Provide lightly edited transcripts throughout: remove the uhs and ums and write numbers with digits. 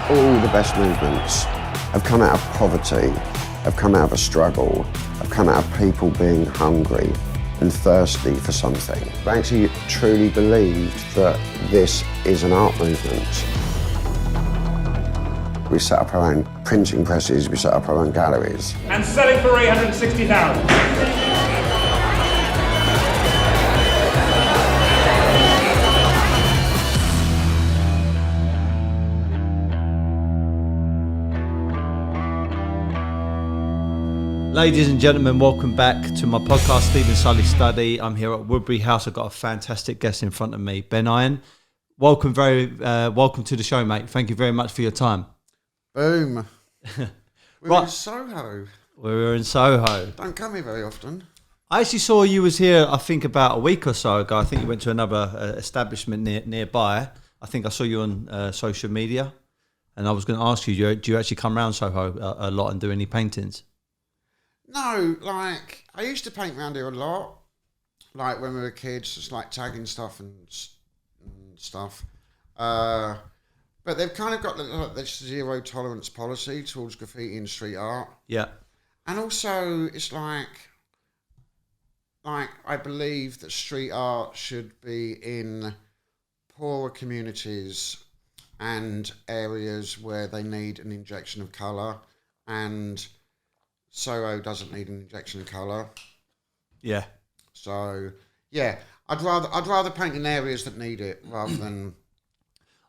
all the best movements have come out of poverty, have come out of a struggle, have come out of people being hungry and thirsty for something. I actually truly believed that this is an art movement. We set up our own printing presses, we set up our own galleries. And selling for 860,000. Ladies and gentlemen, welcome back to my podcast, Stephen Sully Study. I'm here at Woodbury House. I've got a fantastic guest in front of me, Ben Eine. Welcome to the show, mate. Thank you very much for your time. Boom. Right. In Soho. We're in Soho. Don't come here very often. I actually saw you was here, I think, about a week or so ago. I think you went to another establishment nearby. I think I saw you on social media. And I was going to ask you, do you actually come around Soho a lot and do any paintings? No, like, I used to paint around here a lot. Like, when we were kids, just like tagging stuff and stuff. But they've kind of got like this zero tolerance policy towards graffiti and street art. Yeah. And also, it's like I believe that street art should be in poorer communities and areas where they need an injection of colour, and Soho doesn't need an injection of colour. Yeah. So yeah, I'd rather paint in areas that need it rather than.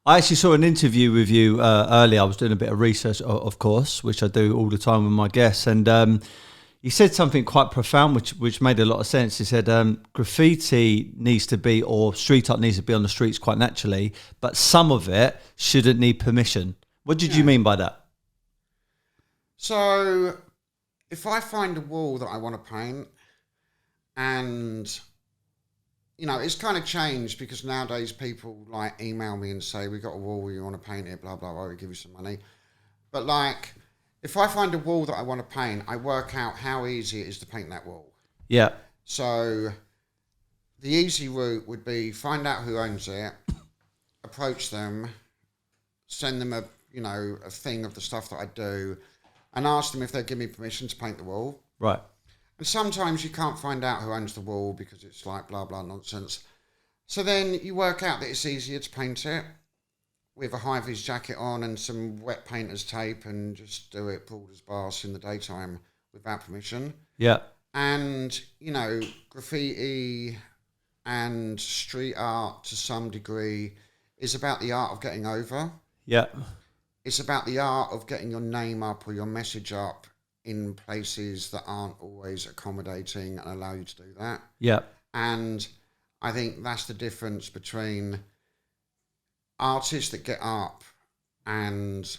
I actually saw an interview with you earlier. I was doing a bit of research, of course, which I do all the time with my guests, and you said something quite profound, which made a lot of sense. He said graffiti needs to be, or street art needs to be on the streets quite naturally, but some of it shouldn't need permission. What did you mean by that? So, if I find a wall that I want to paint, and, you know, it's kind of changed because nowadays people like email me and say, we got a wall, you want to paint it, blah, blah, blah, we give you some money. But like, if I find a wall that I want to paint, I work out how easy it is to paint that wall. Yeah. So the easy route would be find out who owns it, approach them, send them a thing of the stuff that I do, and ask them if they'll give me permission to paint the wall. Right. And sometimes you can't find out who owns the wall because it's like blah, blah nonsense. So then you work out that it's easier to paint it with a high-vis jacket on and some wet painter's tape and just do it broad as bars in the daytime without permission. Yeah. And, you know, graffiti and street art to some degree is about the art of getting over. Yeah. It's about the art of getting your name up or your message up in places that aren't always accommodating and allow you to do that. Yeah. And I think that's the difference between artists that get up and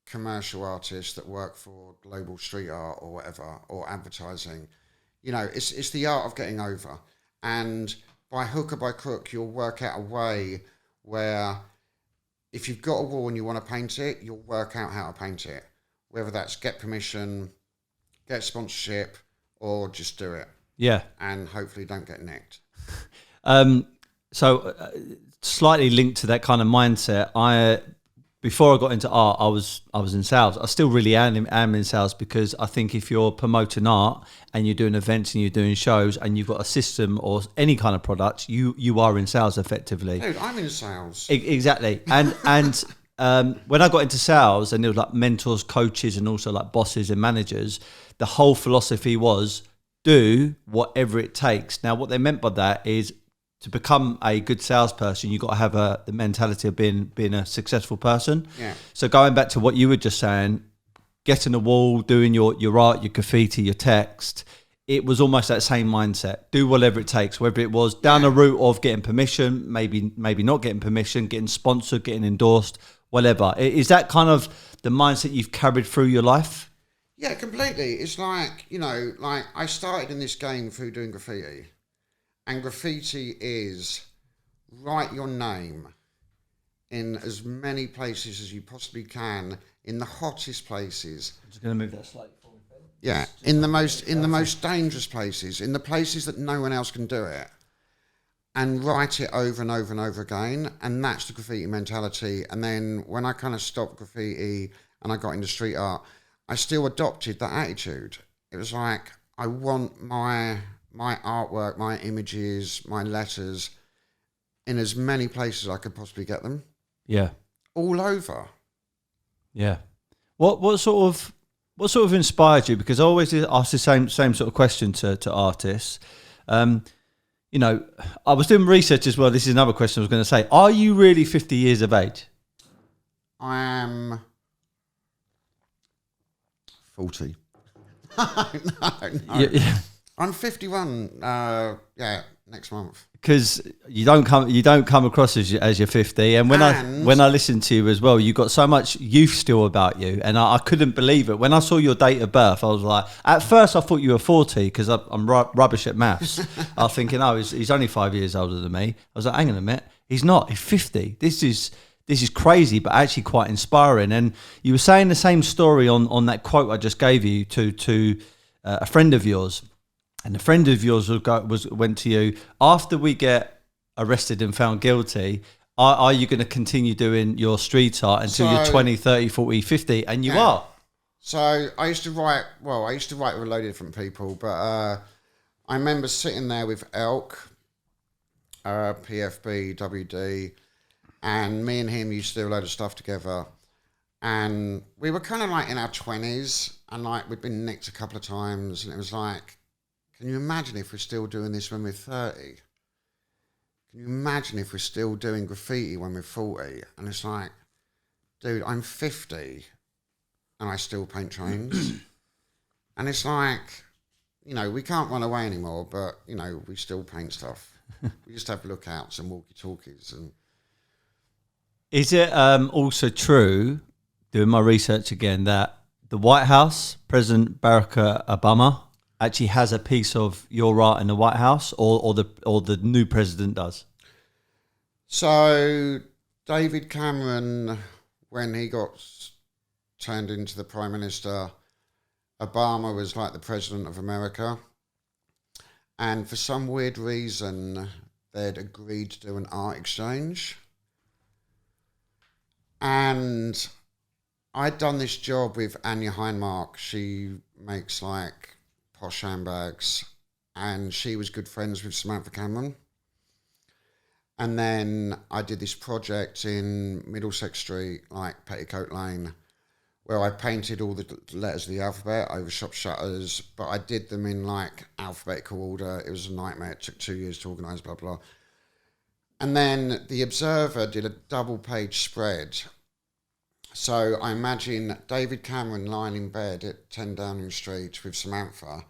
commercial artists that work for global street art or whatever, or advertising. You know, it's the art of getting over. And by hook or by crook, you'll work out a way where if you've got a wall and you want to paint it, you'll work out how to paint it. Whether that's get permission, get sponsorship, or just do it. Yeah. And hopefully don't get nicked. Slightly linked to that kind of mindset, before I got into art, I was in sales. I still really am in sales, because I think if you're promoting art and you're doing events and you're doing shows and you've got a system or any kind of product, you are in sales effectively. Dude, I'm in sales. Exactly. And when I got into sales, and there was like mentors, coaches, and also like bosses and managers, the whole philosophy was do whatever it takes. Now, what they meant by that is to become a good salesperson, you've got to have the mentality of being a successful person. Yeah. So going back to what you were just saying, getting a wall, doing your art, your graffiti, your text, it was almost that same mindset. Do whatever it takes, whether it was down a route of getting permission, maybe not getting permission, getting sponsored, getting endorsed, whatever. Is that kind of the mindset you've carried through your life? Yeah, completely. It's like, you know, like I started in this game through doing graffiti. And graffiti is write your name in as many places as you possibly can, in the hottest places. I'm just going to move that slightly forward. Yeah, in the most dangerous places, in the places that no one else can do it. and write it over and over and over again. And that's the graffiti mentality. And then when I kind of stopped graffiti and I got into street art, I still adopted that attitude. It was like, I want my artwork, my images, my letters in as many places I could possibly get them. Yeah. All over. Yeah. What sort of inspired you? Because I always ask the same sort of question to artists. You know, I was doing research as well. This is another question I was going to say. Are you really 50 years of age? I am 40. No. Yeah. I'm 51. Next month. Because you don't come across as you're 50, and when I listen to you as well, you've got so much youth still about you, and I couldn't believe it when I saw your date of birth. I was like, at first I thought you were 40 because I'm rubbish at maths. I was thinking, oh, he's only 5 years older than me. I was like, hang on a minute, he's not. He's 50. This is crazy, but actually quite inspiring. And you were saying the same story on that quote I just gave you to a friend of yours. And a friend of yours went to you, after we get arrested and found guilty, are you going to continue doing your street art until you're 20, 30, 40, 50? And you are. So I used to write with a load of different people, but I remember sitting there with Elk, PFB, WD, and me and him used to do a load of stuff together. And we were kind of like in our 20s, and like we'd been nicked a couple of times, and it was like, can you imagine if we're still doing this when we're 30? Can you imagine if we're still doing graffiti when we're 40? And it's like, dude, I'm 50 and I still paint trains. And it's like, you know, we can't run away anymore, but, you know, we still paint stuff. We just have lookouts and walkie-talkies. And is it also true, doing my research again, that the White House, President Barack Obama, actually has a piece of your art in the White House, or the new president does? So David Cameron, when he got turned into the Prime Minister, Obama was like the President of America. And for some weird reason, they'd agreed to do an art exchange. And I'd done this job with Anya Heinmark. She makes like posh handbags, and she was good friends with Samantha Cameron. And then I did this project in Middlesex Street, like Petticoat Lane, where I painted all the letters of the alphabet over shop shutters, but I did them in like alphabetical order. It was a nightmare. It took 2 years to organise, blah, blah. And then the Observer did a double-page spread. So I imagine David Cameron lying in bed at 10 Downing Street with Samantha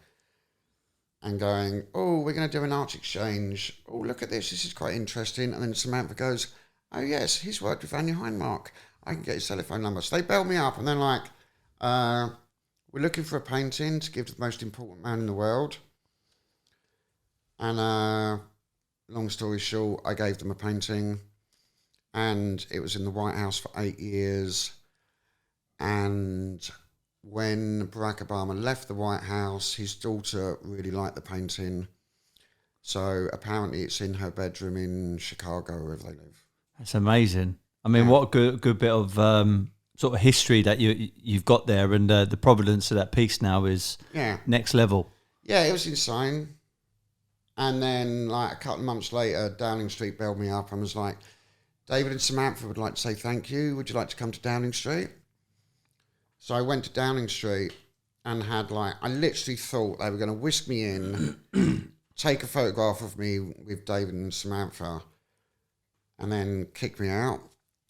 and going, oh, we're going to do an art exchange. Oh, look at this. This is quite interesting. And then Samantha goes, oh, yes, he's worked with Anya Heinmark. I can get his telephone number. So they bailed me up, and they're like, we're looking for a painting to give to the most important man in the world. And long story short, I gave them a painting, and it was in the White House for 8 years. And when Barack Obama left the White House, his daughter really liked the painting. So apparently it's in her bedroom in Chicago, wherever they live. That's amazing. I mean, what a good bit of sort of history that you've got there, and the provenance of that piece now is next level. Yeah, it was insane. And then like a couple of months later, Downing Street bailed me up and was like, David and Samantha would like to say thank you. Would you like to come to Downing Street? So I went to Downing Street and had like, I literally thought they were going to whisk me in, take a photograph of me with David and Samantha, and then kick me out.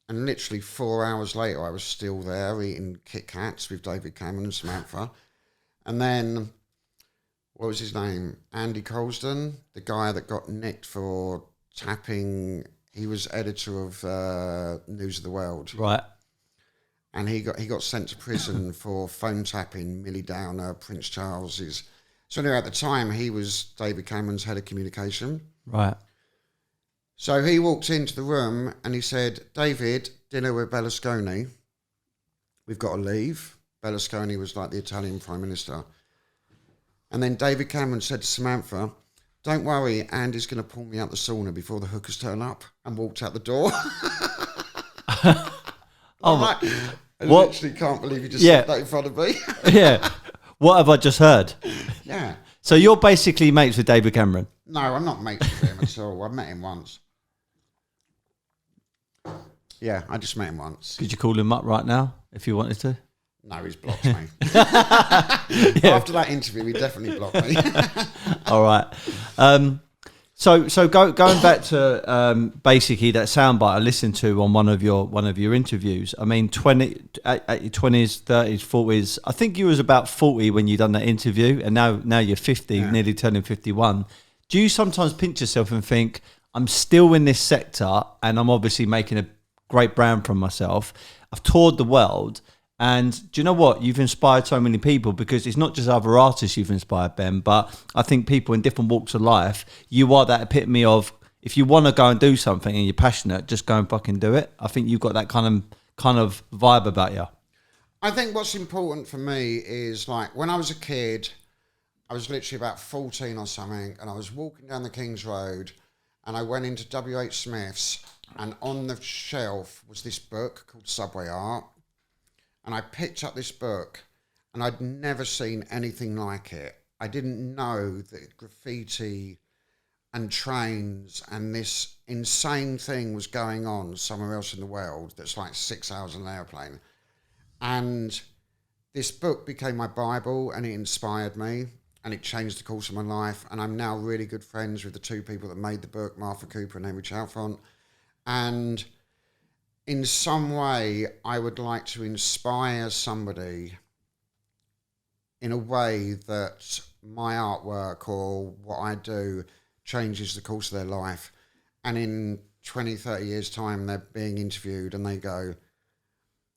And literally 4 hours later, I was still there eating Kit Kats with David Cameron and Samantha. And then, what was his name? Andy Colston, the guy that got nicked for tapping. He was editor of News of the World. Right. And he got sent to prison for phone tapping Millie Downer, Prince Charles's. So anyway, at the time, he was David Cameron's head of communication. Right. So he walked into the room and he said, David, dinner with Berlusconi. We've got to leave. Berlusconi was like the Italian Prime Minister. And then David Cameron said to Samantha, don't worry, Andy's going to pull me out the sauna before the hookers turn up, and walked out the door. Oh, like, I what? literally can't believe you just said that in front of me. Yeah. What have I just heard? Yeah. So you're basically mates with David Cameron? No, I'm not mates with him at all. I met him once. Yeah, I just met him once. Could you call him up right now if you wanted to? No, he's blocked me. After that interview, he definitely blocked me. All right. So going back to basically that soundbite I listened to on one of your interviews. I mean, at your 20s, 30s, 40s. I think you was about 40 when you done that interview, and now you're 50, nearly turning 51. Do you sometimes pinch yourself and think, I'm still in this sector, and I'm obviously making a great brand from myself. I've toured the world, and do you know what? You've inspired so many people, because it's not just other artists you've inspired, Ben, but I think people in different walks of life. You are that epitome of, if you want to go and do something and you're passionate, just go and fucking do it. I think you've got that kind of vibe about you. I think what's important for me is, like, when I was a kid, I was literally about 14 or something, and I was walking down the King's Road, and I went into W.H. Smith's, and on the shelf was this book called Subway Art. And I picked up this book, and I'd never seen anything like it. I didn't know that graffiti and trains and this insane thing was going on somewhere else in the world that's like 6 hours on an airplane. And this book became my Bible, and it inspired me, and it changed the course of my life. And I'm now really good friends with the two people that made the book, Martha Cooper and Henry Chalfont. And in some way, I would like to inspire somebody in a way that my artwork or what I do changes the course of their life. And in 20, 30 years' time, they're being interviewed and they go,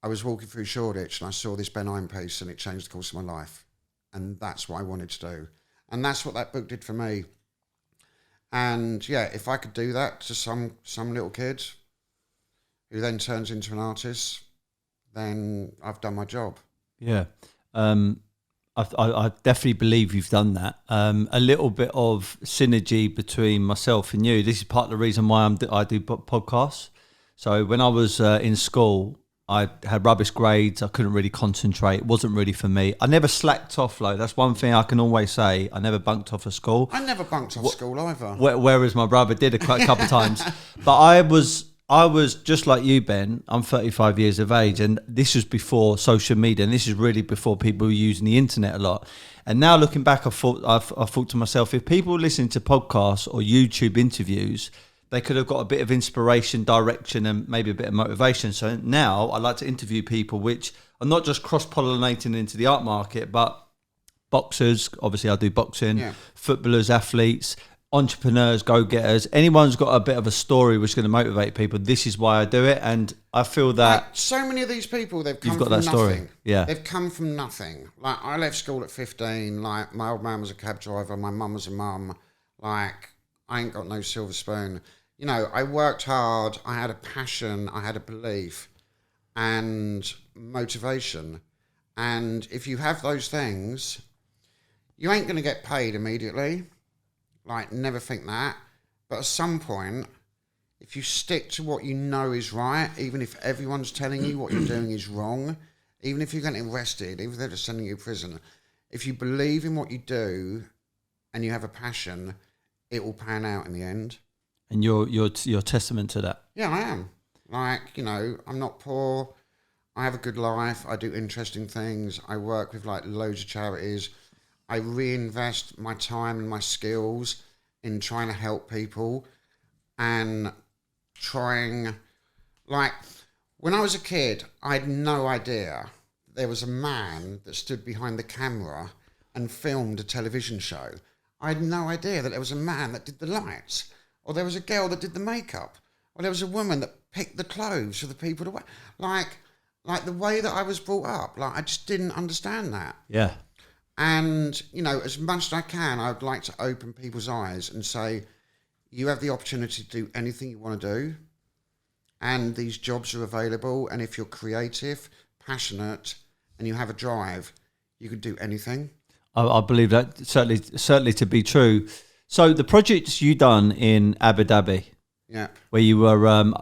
I was walking through Shoreditch and I saw this Ben Eine piece and it changed the course of my life. And that's what I wanted to do. And that's what that book did for me. And yeah, if I could do that to some little kid who then turns into an artist, then I've done my job. Yeah. I definitely believe you've done that. A little bit of synergy between myself and you. This is part of the reason why I do podcasts. So when I was in school, I had rubbish grades. I couldn't really concentrate. It wasn't really for me. I never slacked off, though. That's one thing I can always say. I never bunked off of school. I never bunked off school either. Whereas my brother did a couple of times. But I was just like you, Ben. I'm 35 years of age, and this was before social media, and this is really before people were using the internet a lot. And now looking back, I thought to myself, if people listen to podcasts or YouTube interviews, they could have got a bit of inspiration, direction, and maybe a bit of motivation. So now I like to interview people which are not just cross-pollinating into the art market, but boxers. Obviously, I do boxing, footballers, athletes, entrepreneurs, go-getters. Anyone's got a bit of a story which is going to motivate people. This is why I do it, and I feel that like, so many of these people, they've come you've got from that nothing. story. Yeah, they've come from nothing. Like, I left school at 15. Like, my old man was a cab driver. My mum was a mum. Like, I ain't got no silver spoon. You know, I worked hard. I had a passion. I had a belief and motivation. And if you have those things, you ain't going to get paid immediately. Like, never think that. But at some point, if you stick to what you know is right, even if everyone's telling you what you're doing is wrong, even if you're getting arrested, even if they're just sending you to prison, if you believe in what you do and you have a passion, it will pan out in the end. And you're testament to that. Yeah, I am. Like, you know, I'm not poor. I have a good life. I do interesting things. I work with like loads of charities. I reinvest my time and my skills in trying to help people and trying, like, when I was a kid, I had no idea there was a man that stood behind the camera and filmed a television show. I had no idea that there was a man that did the lights, or there was a girl that did the makeup, or there was a woman that picked the clothes for the people to wear. Like the way that I was brought up, like, I just didn't understand that. Yeah. And, you know, as much as I can, I would like to open people's eyes and say, you have the opportunity to do anything you want to do. And these jobs are available. And if you're creative, passionate, and you have a drive, you can do anything. I believe that certainly to be true. So the projects you done in Abu Dhabi, Yeah. where you were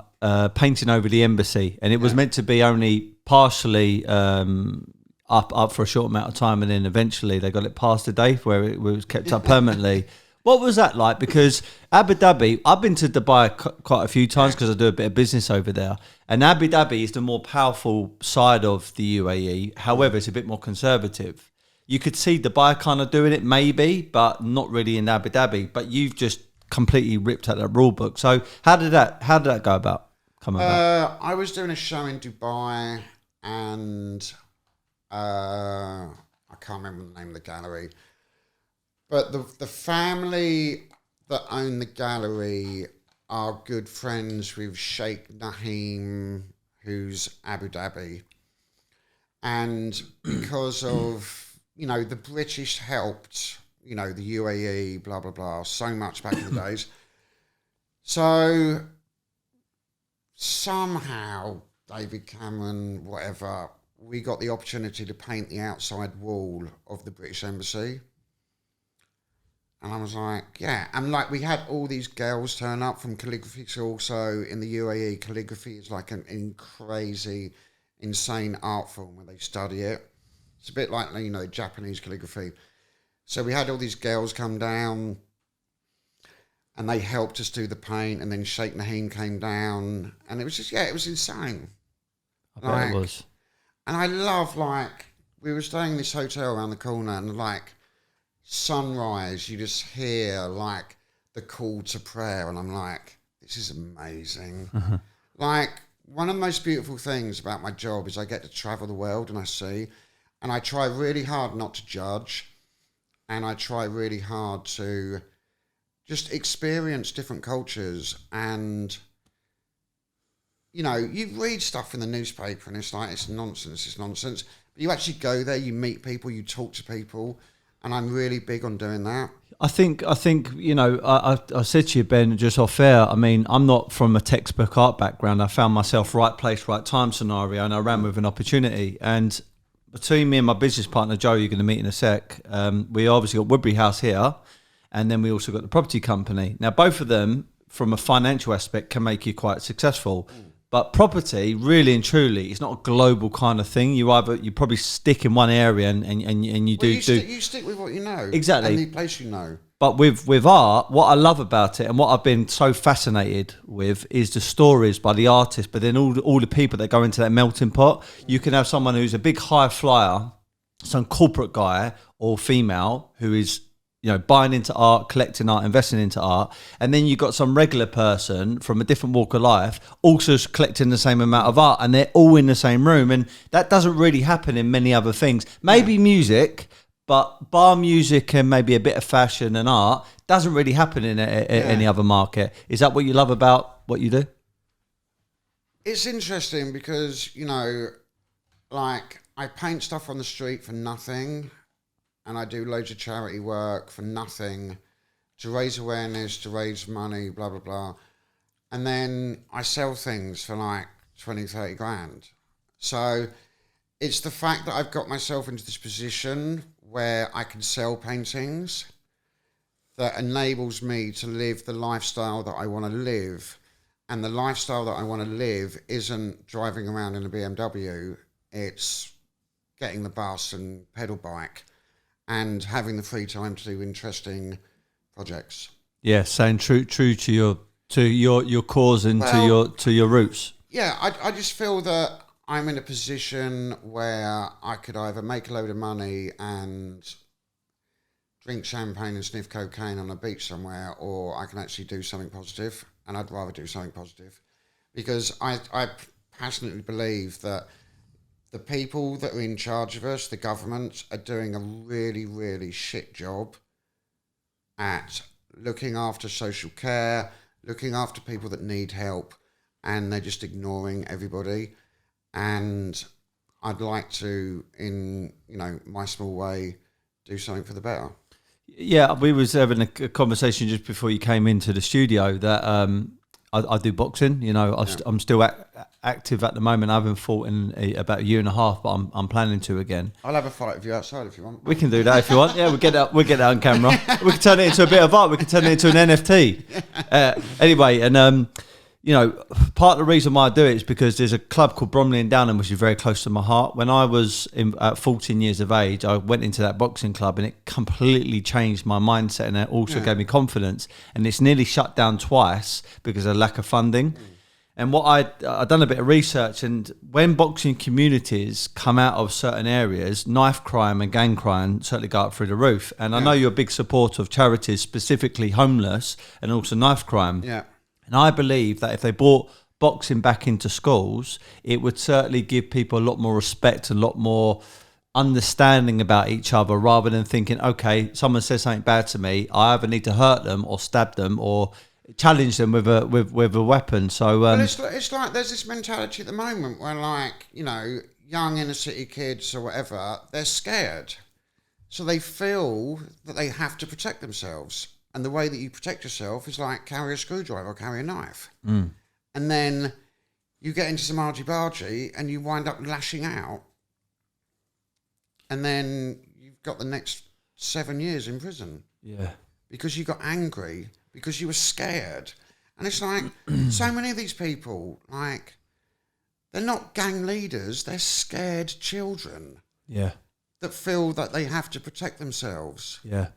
painting over the embassy, and it was meant to be only partially up for a short amount of time, and then eventually they got it past a day where it was kept up permanently. What was that like? Because Abu Dhabi, I've been to Dubai quite a few times because I do a bit of business over there, and Abu Dhabi is the more powerful side of the UAE. However, it's a bit more conservative. You could see Dubai kind of doing it maybe, but not really in Abu Dhabi. But you've just completely ripped out that rule book. So how did that go about? Come about? I was doing a show in Dubai, and I can't remember the name of the gallery, but the family that own the gallery are good friends with Sheikh Naheem, who's Abu Dhabi, and because of the British helped the UAE, blah blah blah, so much back in the days, so somehow David Cameron, whatever, we got the opportunity to paint the outside wall of the British Embassy. And I was like, yeah. And like, we had all these girls turn up from calligraphy. So also in the UAE, calligraphy is like an crazy, insane art form where they study it. It's a bit like, Japanese calligraphy. So we had all these girls come down, and they helped us do the paint. And then Sheikh Naheem came down, and it was just, it was insane. I bet it was. And I love, we were staying in this hotel around the corner, and sunrise, you just hear the call to prayer, and I'm like, this is amazing. One of the most beautiful things about my job is I get to travel the world, and I see, and I try really hard not to judge, and I try really hard to just experience different cultures. And you read stuff in the newspaper and it's like, it's nonsense. But you actually go there, you meet people, you talk to people, and I'm really big on doing that. I think I said to you, Ben, just off air, I mean, I'm not from a textbook art background. I found myself right place, right time scenario, and I ran with an opportunity. And between me and my business partner, Joe, you're going to meet in a sec, we obviously got Woodbury House here, and then we also got the property company. Now, both of them, from a financial aspect, can make you quite successful. But property, really and truly, it's not a global kind of thing. You probably stick in one area and you do. You stick with what you know. Exactly. And the place you know. But with art, what I love about it and what I've been so fascinated with is the stories by the artists, but then all the people that go into that melting pot. You can have someone who's a big high flyer, some corporate guy or female who is buying into art, collecting art, investing into art. And then you've got some regular person from a different walk of life also collecting the same amount of art, and they're all in the same room. And that doesn't really happen in many other things. Maybe music, but bar music and maybe a bit of fashion and art doesn't really happen in any other market. Is that what you love about what you do? It's interesting because, I paint stuff on the street for nothing. And I do loads of charity work for nothing to raise awareness, to raise money, blah, blah, blah. And then I sell things for 20, 30 grand. So it's the fact that I've got myself into this position where I can sell paintings that enables me to live the lifestyle that I want to live. And the lifestyle that I want to live isn't driving around in a BMW. It's getting the bus and pedal bike and having the free time to do interesting projects. Yeah, staying true to your cause and to your roots. Yeah, I just feel that I'm in a position where I could either make a load of money and drink champagne and sniff cocaine on a beach somewhere, or I can actually do something positive, and I'd rather do something positive because I passionately believe that the people that are in charge of us, the government, are doing a really, really shit job at looking after social care, looking after people that need help, and they're just ignoring everybody. And I'd like to, in my small way, do something for the better. Yeah, we was having a conversation just before you came into the studio that I do boxing. You know, I'm still active at the moment. I haven't fought in about a year and a half, but I'm planning to again. I'll have a fight with you outside if you want. We can do that if you want. Yeah, we'll get that on camera. We can turn it into a bit of art. We can turn it into an NFT. Anyway, and you know, part of the reason why I do it is because there's a club called Bromley and Downham, which is very close to my heart. When I was at 14 years of age, I went into that boxing club and it completely changed my mindset, and it also gave me confidence. And it's nearly shut down twice because of lack of funding. And what I'd done a bit of research, and when boxing communities come out of certain areas, knife crime and gang crime certainly go up through the roof. And I know you're a big supporter of charities, specifically homeless and also knife crime. Yeah. And I believe that if they brought boxing back into schools, it would certainly give people a lot more respect, a lot more understanding about each other, rather than thinking, okay, someone says something bad to me, I either need to hurt them or stab them or challenge them with a weapon. So well, it's like there's this mentality at the moment where, like, you know, young inner city kids or whatever, they're scared. So they feel that they have to protect themselves. And the way that you protect yourself is like carry a screwdriver or carry a knife. And then you get into some argy-bargy and you wind up lashing out. And then you've got the next 7 years in prison. Yeah. Because you got angry, because you were scared. And it's like, so many of these people, like, they're not gang leaders, they're scared children. Yeah. That feel that they have to protect themselves. Yeah.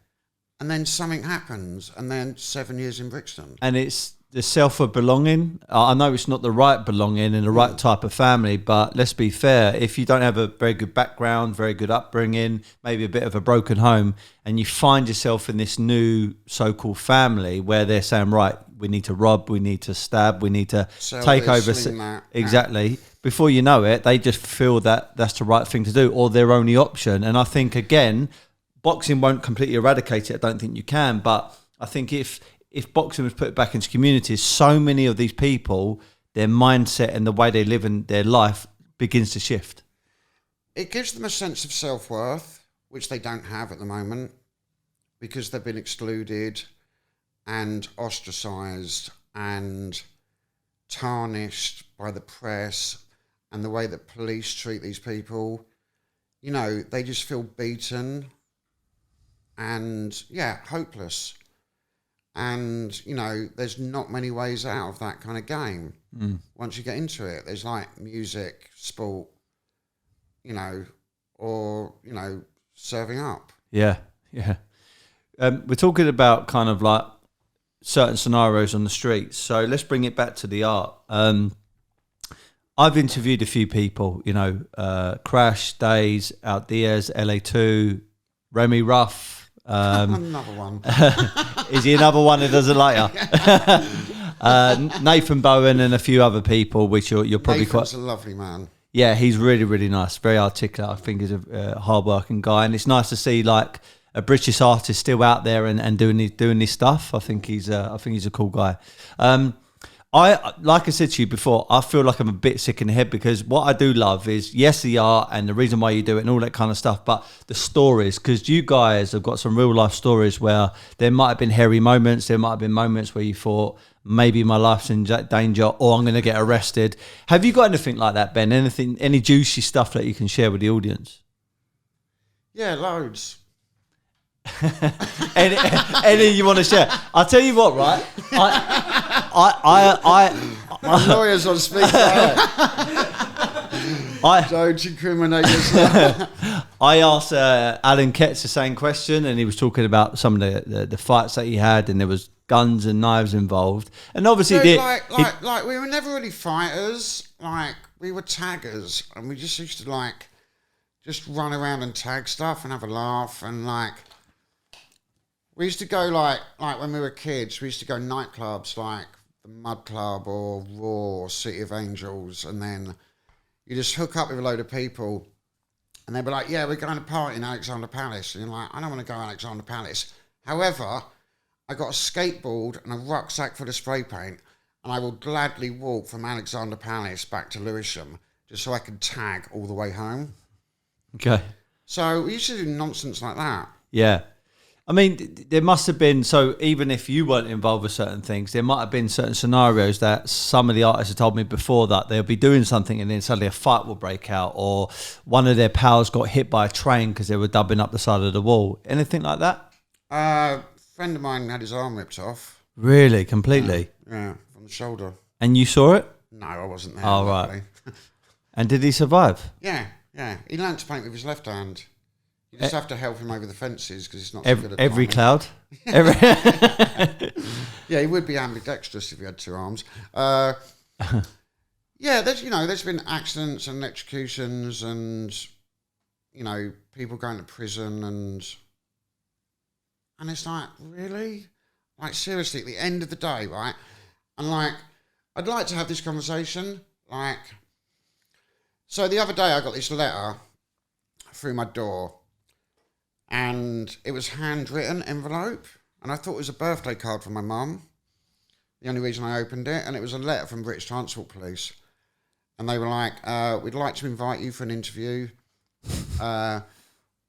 And then something happens, and then 7 years in Brixton. And it's the self of belonging. I know it's not the right belonging and the right type of family, but let's be fair. If you don't have a very good background, very good upbringing, maybe a bit of a broken home, and you find yourself in this new so-called family where they're saying, right, we need to rob, we need to stab, we need to take over. Exactly. Before you know it, they just feel that that's the right thing to do, or their only option. And I think, again, boxing won't completely eradicate it. I don't think you can, but I think if boxing was put back into communities, so many of these people, their mindset and the way they live in their life begins to shift. It gives them a sense of self-worth, which they don't have at the moment, because they've been excluded and ostracised and tarnished by the press and the way that police treat these people. You know, they just feel beaten and, hopeless. And, you know, there's not many ways out of that kind of game. Once you get into it, there's like music, sport, you know, or, you know, serving up. Yeah, yeah. We're talking about kind of like certain scenarios on the streets. So let's bring it back to the art. I've interviewed a few people, you know, Crash, Days, Out Diaz, LA2, Remy Ruff. Another one. Is he another one that doesn't like you? Nathan Bowen and a few other people, which you're probably Nathan's a lovely man. Yeah, he's really, really nice, very articulate. I think he's a hard-working guy, and it's nice to see like a British artist still out there and doing his stuff. I think he's a cool guy. Like I said to you before, I feel like I'm a bit sick in the head because what I do love is, yes, the art and the reason why you do it and all that kind of stuff, but the stories, because you guys have got some real life stories where there might have been hairy moments, there might have been moments where you thought, maybe my life's in danger or I'm going to get arrested. Have you got anything like that, Ben? Any juicy stuff that you can share with the audience? Yeah, loads. any you want to share? I'll tell you what, right? My lawyer's on speaker. Don't incriminate yourself. I asked Alan Ketz the same question, and he was talking about some of the fights that he had, and there was guns and knives involved, and obviously, like we were never really fighters. Like we were taggers, and we just used to just run around and tag stuff and have a laugh, and like. We used to go like when we were kids, we used to go nightclubs like the Mud Club or Raw or City of Angels, and then you just hook up with a load of people and they'd be like, yeah, we're going to party in Alexandra Palace. And you're like, I don't want to go to Alexandra Palace. However, I got a skateboard and a rucksack full of spray paint, and I will gladly walk from Alexandra Palace back to Lewisham just so I can tag all the way home. Okay. So we used to do nonsense like that. Yeah. I mean, there must have been, so even if you weren't involved with certain things, there might have been certain scenarios that some of the artists have told me before that they'll be doing something and then suddenly a fight will break out, or one of their pals got hit by a train because they were dubbing up the side of the wall. Anything like that? A friend of mine had his arm ripped off. Really? Completely? Yeah, from the shoulder. And you saw it? No, I wasn't there. Oh, right. And did he survive? Yeah. He learned to paint with his left hand. You just have to help him over the fences because it's not so good at every climbing. cloud? Yeah, he would be ambidextrous if he had two arms. Yeah, there's been accidents and electrocutions and, people going to prison and it's like, really? Like, seriously, at the end of the day, right? And, like, I'd like to have this conversation. Like, so the other day I got this letter through my door and it was handwritten envelope and I thought it was a birthday card from my mum. The only reason I opened it, and it was a letter from British Transport Police. And they were like, we'd like to invite you for an interview.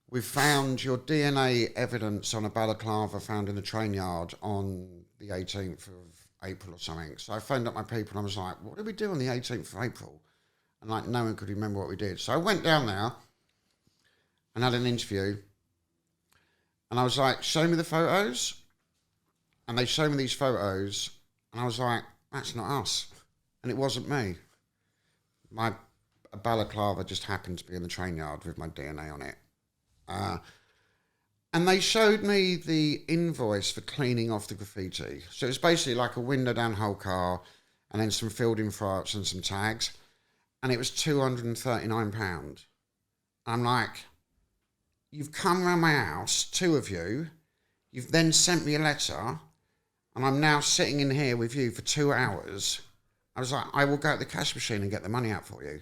We've found your DNA evidence on a balaclava found in the train yard on the 18th of April or something. So I phoned up my people and I was like, what did we do on the 18th of April? And like, no one could remember what we did. So I went down there and had an interview. And I was like, show me the photos. And they showed me these photos. And I was like, that's not us. And it wasn't me. My balaclava just happened to be in the train yard with my DNA on it. And they showed me the invoice for cleaning off the graffiti. So it's basically like a window down whole car and then some filled in farts and some tags. And it was £239. I'm like, you've come round my house, two of you. You've then sent me a letter. And I'm now sitting in here with you for 2 hours. I was like, I will go to the cash machine and get the money out for you.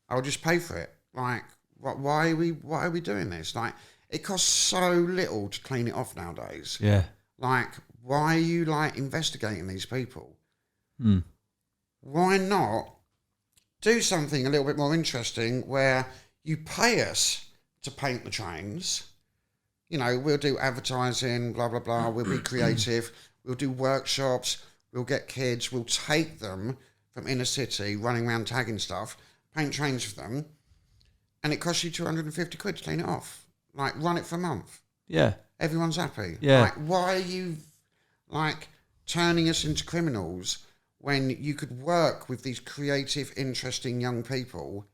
I'll just pay for it. Like, why are we doing this? Like, it costs so little to clean it off nowadays. Yeah. Like, why are you like investigating these people? Why not do something a little bit more interesting where you pay us to paint the trains? We'll do advertising, blah, blah, blah. We'll be creative. We'll do workshops. We'll get kids. We'll take them from inner city, running around tagging stuff, paint trains for them. And it costs you 250 quid to clean it off. Like, run it for a month. Yeah. Everyone's happy. Yeah. Like, why are you, like, turning us into criminals when you could work with these creative, interesting young people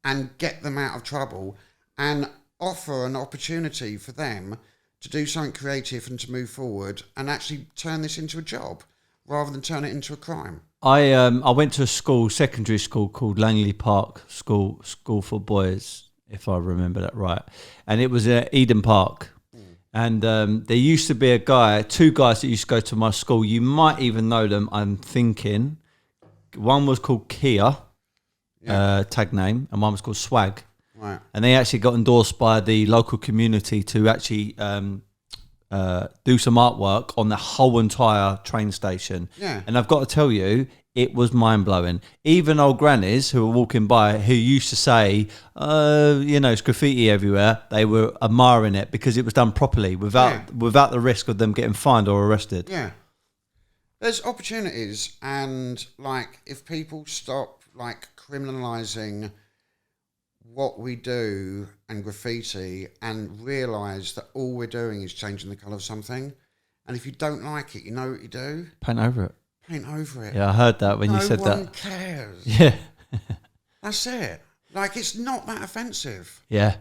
and get them out of trouble and offer an opportunity for them to do something creative and to move forward and actually turn this into a job rather than turn it into a crime? I went to a secondary school called Langley Park School for Boys, if I remember that right. And it was at Eden Park. And there used to be two guys that used to go to my school. You might even know them, I'm thinking. One was called Kia, tag name, and one was called Swag. Right. And they actually got endorsed by the local community to actually do some artwork on the whole entire train station. Yeah. And I've got to tell you, it was mind-blowing. Even old grannies who were walking by who used to say, it's graffiti everywhere, they were admiring it because it was done properly without the risk of them getting fined or arrested. Yeah. There's opportunities, and, like, if people stop, like, criminalising what we do and graffiti and realise that all we're doing is changing the colour of something, and if you don't like it, you know what you do? Paint over it. Paint over it. Yeah, I heard that when you said that. No one cares. Yeah. That's it. Like, it's not that offensive. Yeah.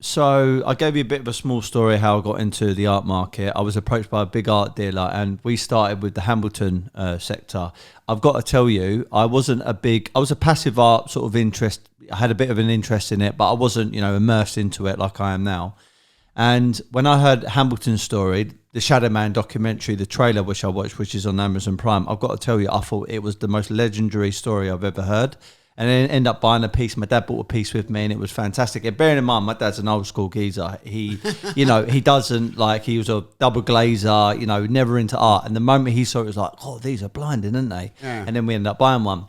So I gave you a bit of a small story how I got into the art market. I was approached by a big art dealer and we started with the Hambleton sector. I've got to tell you, I was a passive art sort of interest. I had a bit of an interest in it, but I wasn't, immersed into it like I am now. And when I heard Hambleton's story, the Shadow Man documentary, the trailer which I watched, which is on Amazon Prime, I've got to tell you, I thought it was the most legendary story I've ever heard. And then ended up buying a piece. My dad bought a piece with me and it was fantastic. And bearing in mind, my dad's an old school geezer. He, he doesn't he was a double glazer, never into art. And the moment he saw it, was like, oh, these are blinding, aren't they? Yeah. And then we ended up buying one.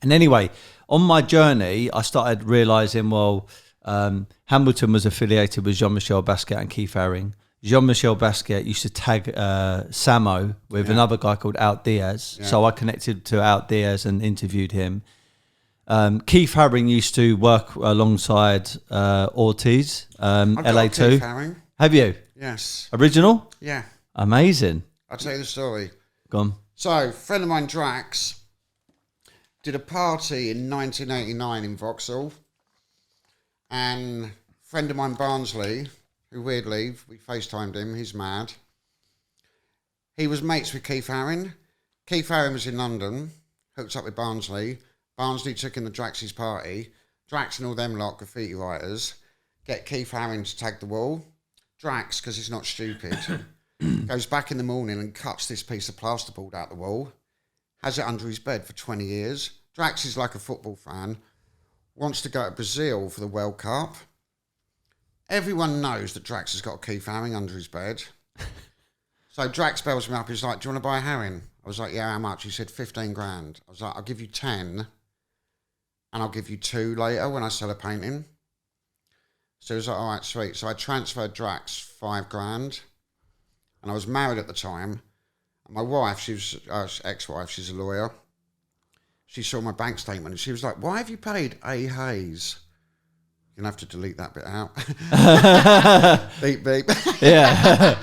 And anyway, on my journey, I started realising, well, Hamilton was affiliated with Jean-Michel Basquiat and Keith Haring. Jean-Michel Basquiat used to tag Samo with another guy called Out Diaz. Yeah. So I connected to Out Diaz and interviewed him. Keith Haring used to work alongside Ortiz, LA2. Keith Haring. Have you? Yes. Original? Yeah. Amazing. I'll tell you the story. Go on. So, a friend of mine, Drax, did a party in 1989 in Vauxhall. And a friend of mine, Barnsley, who weirdly, we FaceTimed him, he's mad. He was mates with Keith Haring. Keith Haring was in London, hooked up with Barnsley. Barnsley took in the Drax's party. Drax and all them lot, graffiti writers, get Keith Haring to tag the wall. Drax, because he's not stupid, goes back in the morning and cuts this piece of plasterboard out the wall, has it under his bed for 20 years. Drax is like a football fan, wants to go to Brazil for the World Cup. Everyone knows that Drax has got a Keith Haring under his bed. So Drax bells me up, he's like, do you want to buy a Haring? I was like, yeah, how much? He said 15 grand. I was like, I'll give you 10 and I'll give you 2 later when I sell a painting. So he was like, all right, sweet. So I transferred Drax 5 grand. And I was married at the time. And my wife, she was ex-wife, she's a lawyer. She saw my bank statement and she was like, why have you paid A. Hayes? You're going to have to delete that bit out. Beep, beep. Yeah.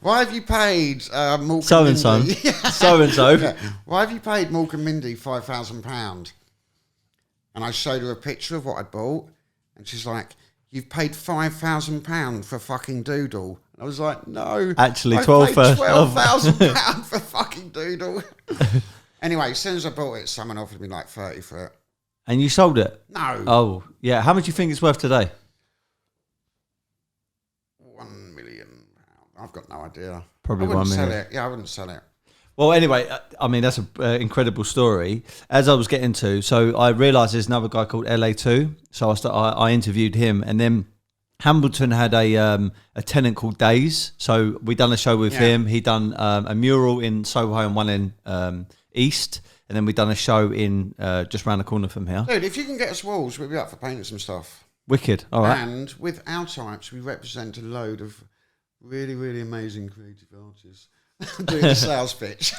Why have you paid Mork So-and-so. Mindy? So-and-so. Yeah. Why have you paid Mork and Mindy £5,000? And I showed her a picture of what I'd bought. And she's like, you've paid £5,000 for fucking doodle. And I was like, no. Actually, £12,000 for fucking doodle. Anyway, as soon as I bought it, someone offered me like 30 for it. And you sold it? No. Oh, yeah. How much do you think it's worth today? £1 million. I've got no idea. Probably I wouldn't 1 million. sell it. Yeah, I wouldn't sell it. Well, anyway, I mean, that's an incredible story. As I was getting to, so I realised there's another guy called LA2. So I interviewed him, and then Hamilton had a tenant called Days. So we done a show with him. He done a mural in Soho and one in East. And then we done a show in just round the corner from here. Dude, if you can get us walls, we'll be up for painting some stuff. Wicked. All right. And with our types, we represent a load of really, really amazing creative artists. Doing the sales pitch.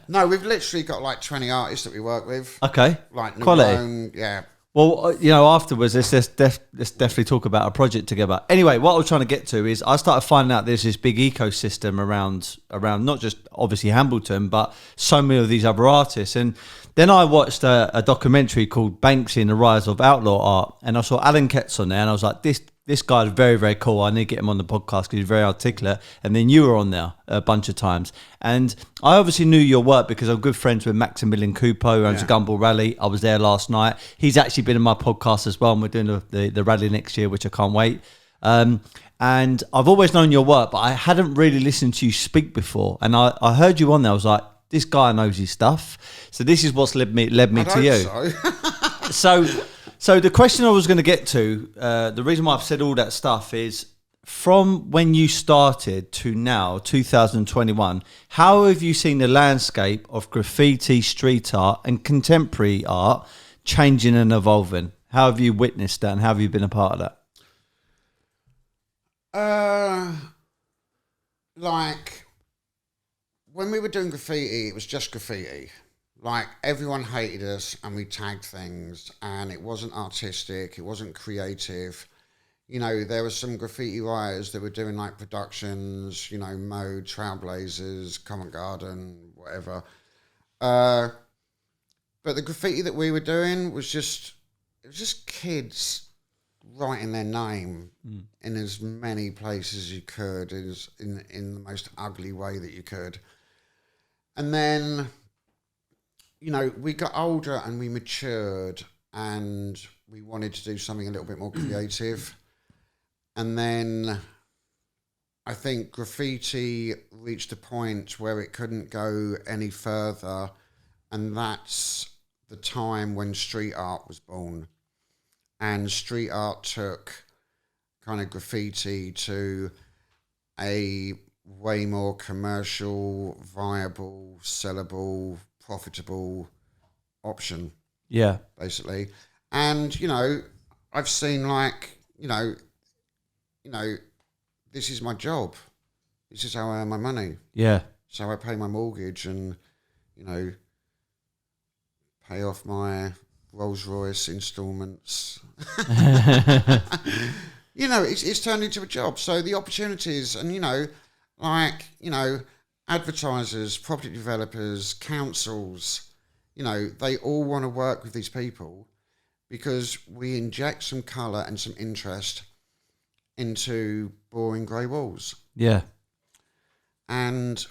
No, we've literally got like 20 artists that we work with. Okay. Like quality. Yeah. Well, afterwards, let's definitely talk about a project together. Anyway, what I was trying to get to is I started finding out there's this big ecosystem around not just obviously Hambleton, but so many of these other artists. And then I watched a documentary called Banksy and the Rise of Outlaw Art, and I saw Alan Ketz on there, and I was like, this guy is very, very cool. I need to get him on the podcast because he's very articulate. And then you were on there a bunch of times. And I obviously knew your work because I'm good friends with Maximilian Coupeau, who owns a Gumball Rally. I was there last night. He's actually been in my podcast as well, and we're doing the rally next year, which I can't wait. And I've always known your work, but I hadn't really listened to you speak before. And I heard you on there. I was like, this guy knows his stuff. So this is what's led me to you. So the question I was going to get to, the reason why I've said all that stuff is from when you started to now, 2021, how have you seen the landscape of graffiti, street art and contemporary art changing and evolving? How have you witnessed that and how have you been a part of that? Like when we were doing graffiti, it was just graffiti. Like, everyone hated us and we tagged things and it wasn't artistic, it wasn't creative. You know, there were some graffiti writers that were doing, like, productions, you know, Mode, Trailblazers, Covent Garden, whatever. But the graffiti that we were doing was just kids writing their name in as many places as you could, in the most ugly way that you could. And then, you know, we got older and we matured and we wanted to do something a little bit more creative. And then I think graffiti reached a point where it couldn't go any further. And that's the time when street art was born. And street art took kind of graffiti to a way more commercial, viable, sellable, profitable option. Yeah. Basically. And, you know, I've seen like, this is my job. This is how I earn my money. Yeah. So I pay my mortgage and, pay off my Rolls Royce installments. It's turned into a job. So the opportunities and, advertisers, property developers, councils, they all want to work with these people because we inject some colour and some interest into boring grey walls. Yeah. And,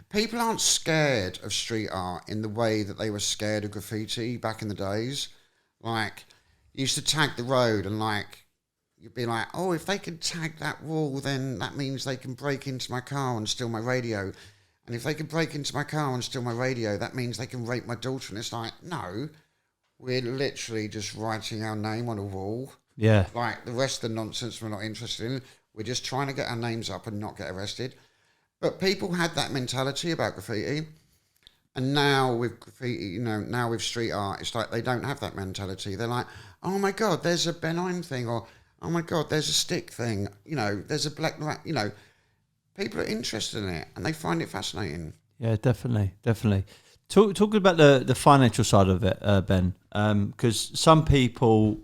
people aren't scared of street art in the way that they were scared of graffiti back in the days. Like, you used to tag the road and, you'd be like, oh, if they can tag that wall, then that means they can break into my car and steal my radio. And if they can break into my car and steal my radio, that means they can rape my daughter. And it's like, no, we're literally just writing our name on a wall. Yeah. Like, the rest of the nonsense we're not interested in. We're just trying to get our names up and not get arrested. But people had that mentality about graffiti. And now with graffiti, now with street art, it's like they don't have that mentality. They're like, oh my God, there's a Ben Eine thing, or oh my God, there's a stick thing, there's a black rat, people are interested in it and they find it fascinating. Yeah, definitely. Talking about the financial side of it, Ben, because some people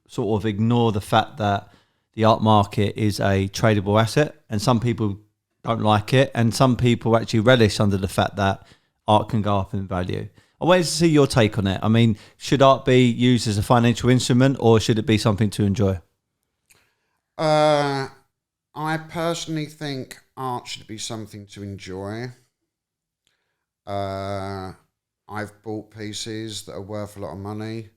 sort of ignore the fact that the art market is a tradable asset, and some people don't like it, and some people actually relish under the fact that art can go up in value. I wanted to see your take on it. I mean, should art be used as a financial instrument, or should it be something to enjoy? I personally think art should be something to enjoy. I've bought pieces that are worth a lot of money,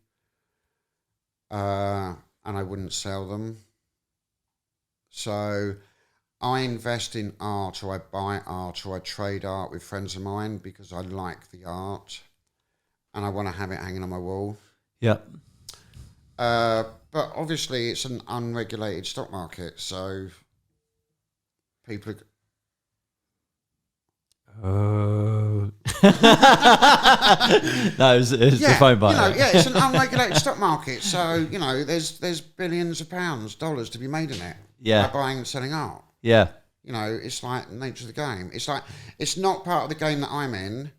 and I wouldn't sell them. So I invest in art, or I buy art, or I trade art with friends of mine because I like the art and I want to have it hanging on my wall. Yeah. But obviously it's an unregulated stock market, so people are... Oh. No, it's the phone button. It's an unregulated stock market, so there's billions of pounds, dollars to be made in it. Yeah, by buying and selling art. Yeah, it's like the nature of the game. It's like it's not part of the game that I'm in,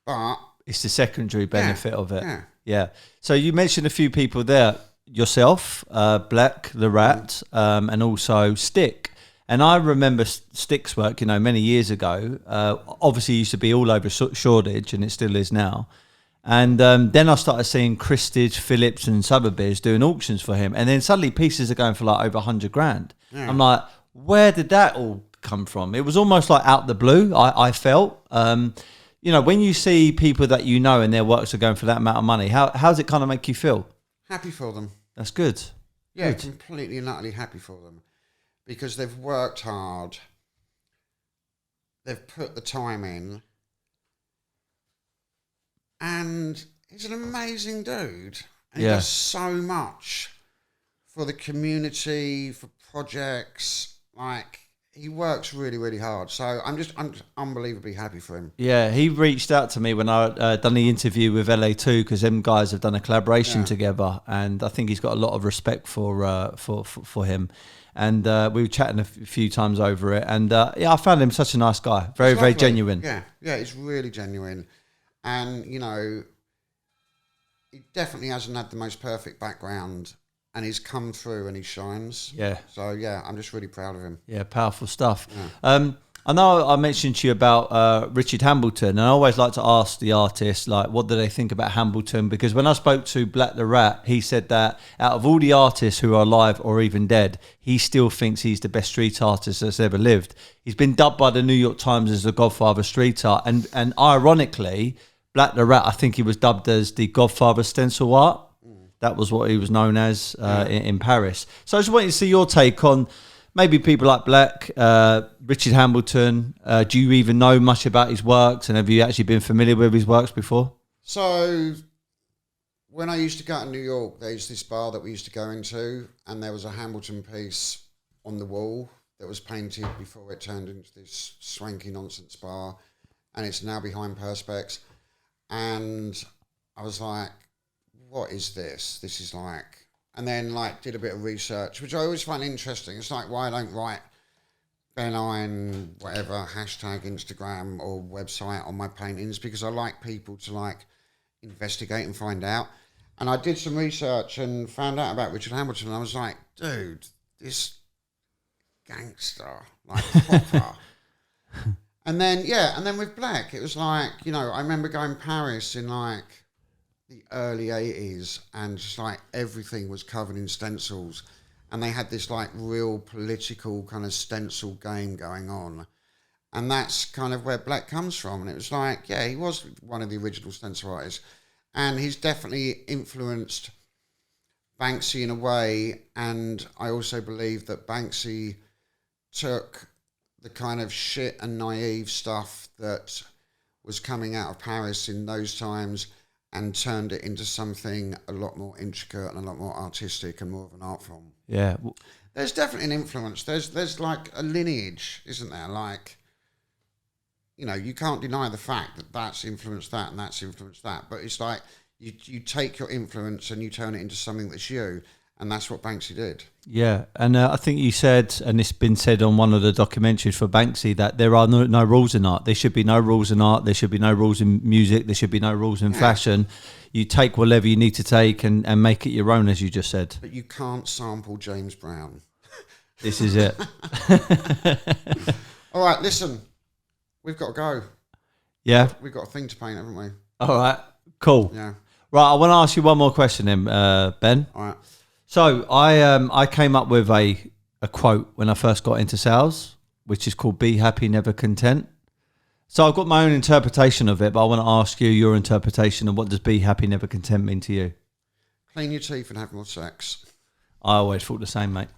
but it's the secondary benefit of it. Yeah. So you mentioned a few people there, yourself, Black the Rat, and also Stick. And I remember Stick's work, many years ago. Obviously, it used to be all over Shoreditch, and it still is now. And then I started seeing Christidge, Phillips, and Sotheby's doing auctions for him. And then suddenly pieces are going for like over 100 grand. Yeah. I'm like, where did that all come from? It was almost like out the blue, I felt. When you see people that and their works are going for that amount of money, how does it kind of make you feel? Happy for them. That's good. Yeah, good. Completely and utterly happy for them. Because they've worked hard. They've put the time in. And he's an amazing dude. And he does so much for the community, for projects. Like, he works really, really hard. So I'm unbelievably happy for him. Yeah, he reached out to me when I done the interview with LA2, because them guys have done a collaboration together, and I think he's got a lot of respect for him. And we were chatting a few times over it, and I found him such a nice guy, very, very genuine. Yeah, he's really genuine. And, he definitely hasn't had the most perfect background, and he's come through and he shines. Yeah. So, I'm just really proud of him. Yeah, powerful stuff. Yeah. I know I mentioned to you about Richard Hambleton, and I always like to ask the artists, what do they think about Hambleton? Because when I spoke to Black the Rat, he said that out of all the artists who are alive or even dead, he still thinks he's the best street artist that's ever lived. He's been dubbed by the New York Times as the godfather of street art. And ironically, Black the Rat, I think he was dubbed as the godfather of stencil art. That was what he was known as in Paris. So I just wanted to see your take on maybe people like Black, Richard Hambleton. Do you even know much about his works, and have you actually been familiar with his works before? So when I used to go to New York, there was this bar that we used to go into, and there was a Hambleton piece on the wall that was painted before it turned into this swanky nonsense bar, and it's now behind Perspex. And I was like, what is this? This is like, and then like did a bit of research, which I always find interesting. It's like why I don't write Ben Eine, whatever, hashtag Instagram or website on my paintings, because I like people to like investigate and find out. And I did some research and found out about Richard Hamilton. And I was like, dude, this gangster, like proper. And then with Black, it was like, you know, I remember going to Paris in like the early 80s and just like everything was covered in stencils. And they had this like real political kind of stencil game going on. And that's kind of where Black comes from. And it was like, yeah, he was one of the original stencil artists. And he's definitely influenced Banksy in a way. And I also believe that Banksy took the kind of shit and naive stuff that was coming out of Paris in those times and turned it into something a lot more intricate and a lot more artistic and more of an art form. Yeah. There's definitely an influence. There's like a lineage, isn't there? Like, you know, you can't deny the fact that that's influenced that and that's influenced that. But it's like you take your influence and you turn it into something that's you. And that's what Banksy did. Yeah, and I think you said, and it's been said on one of the documentaries for Banksy, that there are no rules in art. There should be no rules in art. There should be no rules in music. There should be no rules in fashion. You take whatever you need to take and make it your own, as you just said. But you can't sample James Brown. This is it. All right, listen. We've got to go. Yeah? We've got a thing to paint, haven't we? All right, cool. Yeah. Right, I want to ask you one more question then, Ben. All right. So I came up with a quote when I first got into sales, which is called "Be happy, never content." So I've got my own interpretation of it, but I want to ask you your interpretation of what does "Be happy, never content" mean to you? Clean your teeth and have more sex. I always thought the same, mate.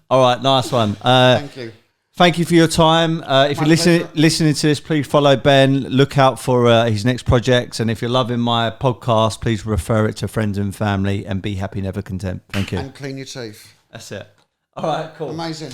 All right, nice one. Thank you. Thank you for your time. If you're listening to this, please follow Ben. Look out for his next projects. And if you're loving my podcast, please refer it to friends and family and be happy, never content. Thank you. And clean your teeth. That's it. All right, cool. Amazing.